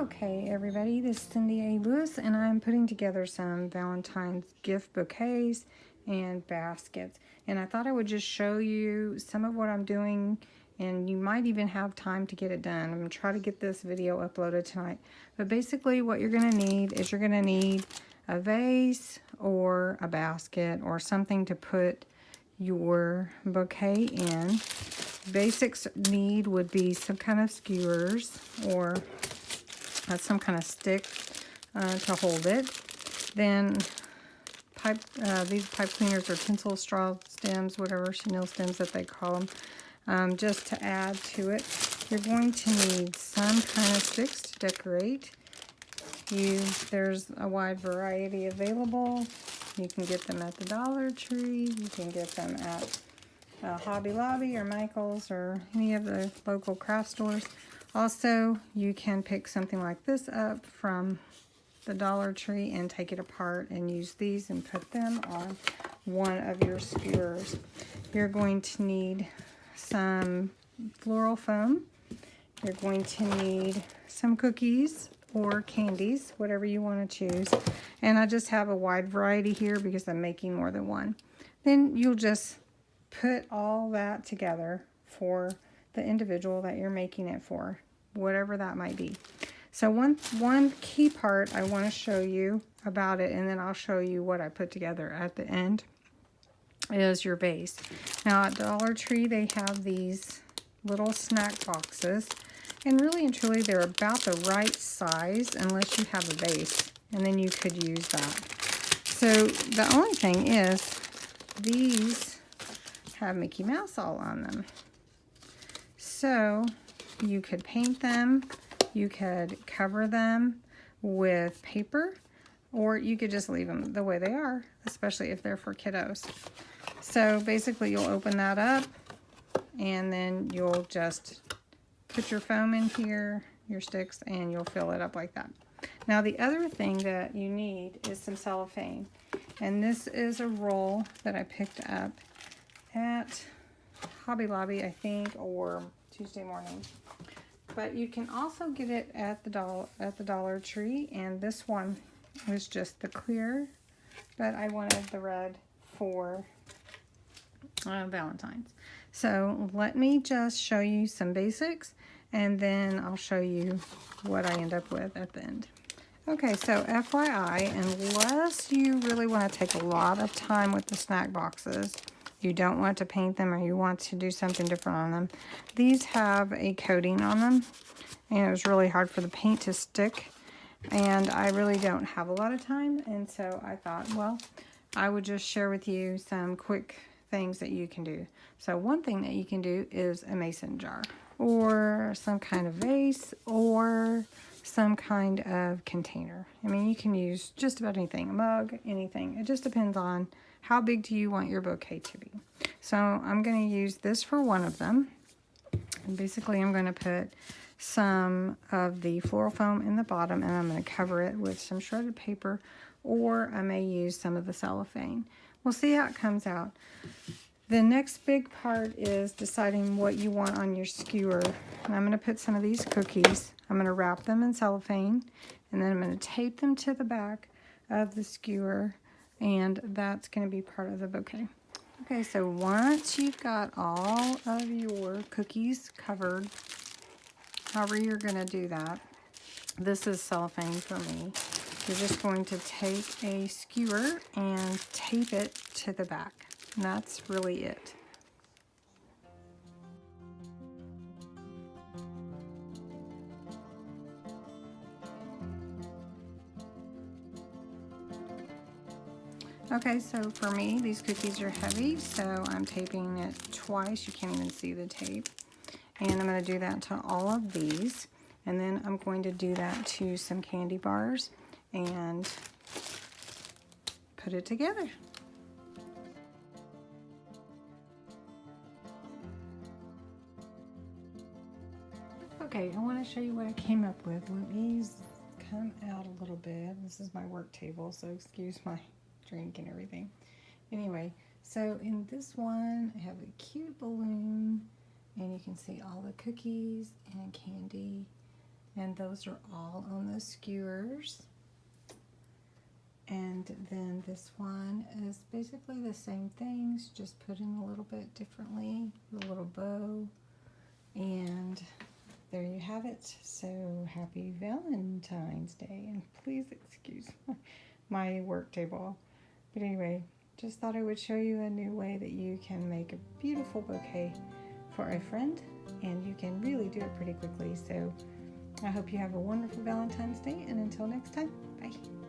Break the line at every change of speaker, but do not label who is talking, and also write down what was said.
Okay, everybody, this is Cindy A. Lewis, and I'm putting together some Valentine's gift bouquets and baskets. And I thought I would just show you some of what I'm doing, and you might even have time to get it done. I'm going to try to get this video uploaded tonight. But basically what you're going to need is you're going to need a vase or a basket or something to put your bouquet in. Basics need would be some kind of skewers or some kind of stick to hold it. Then these pipe cleaners or tinsel straw stems, whatever, chenille stems that they call them, just to add to it. You're going to need some kind of sticks to decorate. There's a wide variety available. You can get them at the Dollar Tree. You can get them at Hobby Lobby or Michael's or any of the local craft stores. Also, you can pick something like this up from the Dollar Tree and take it apart and use these and put them on one of your skewers. You're going to need some floral foam. You're going to need some cookies or candies, whatever you want to choose. And I just have a wide variety here because I'm making more than one. Then you'll just put all that together for the individual that you're making it for, whatever that might be. So one key part I want to show you about it, and then I'll show you what I put together at the end, is your vase. Now at Dollar Tree they have these little snack boxes, and really and truly they're about the right size unless you have a vase, and then you could use that. So the only thing is these have Mickey Mouse all on them. So you could paint them, you could cover them with paper, or you could just leave them the way they are, especially if they're for kiddos. So basically you'll open that up and then you'll just put your foam in here, your sticks, and you'll fill it up like that. Now the other thing that you need is some cellophane. And this is a roll that I picked up at Hobby Lobby, I think, or Tuesday morning. But you can also get it at the Dollar Tree, and this one was just the clear, but I wanted the red for Valentine's. So let me just show you some basics, and then I'll show you what I end up with at the end. Okay, so FYI, unless you really want to take a lot of time with the snack boxes, you don't want to paint them or you want to do something different on them, these have a coating on them, and it was really hard for the paint to stick, and I really don't have a lot of time, and so I thought, well, I would just share with you some quick things that you can do. So one thing that you can do is a mason jar or some kind of vase or some kind of container. I mean, you can use just about anything, a mug, anything. It just depends on how big do you want your bouquet to be. So I'm going to use this for one of them. And basically I'm going to put some of the floral foam in the bottom, and I'm going to cover it with some shredded paper, or I may use some of the cellophane. We'll see how it comes out. The next big part is deciding what you want on your skewer. And I'm going to put some of these cookies. I'm going to wrap them in cellophane, and then I'm going to tape them to the back of the skewer, and that's going to be part of the bouquet. Okay, so once you've got all of your cookies covered, however you're going to do that, this is cellophane for me. You're just going to take a skewer and tape it to the back. And that's really it. Okay, so for me, these cookies are heavy, so I'm taping it twice. You can't even see the tape. And I'm going to do that to all of these. And then I'm going to do that to some candy bars and put it together. Okay, I want to show you what I came up with. Let me come out a little bit. This is my work table, so excuse my drink and everything. Anyway, so in this one, I have a cute balloon, and you can see all the cookies and candy And those are all on the skewers. And then this one is basically the same things, just put in a little bit differently, with a little bow. And there you have it. So happy Valentine's Day. And please excuse my work table. But anyway, just thought I would show you a new way that you can make a beautiful bouquet for a friend. And you can really do it pretty quickly. So I hope you have a wonderful Valentine's Day. And until next time, bye.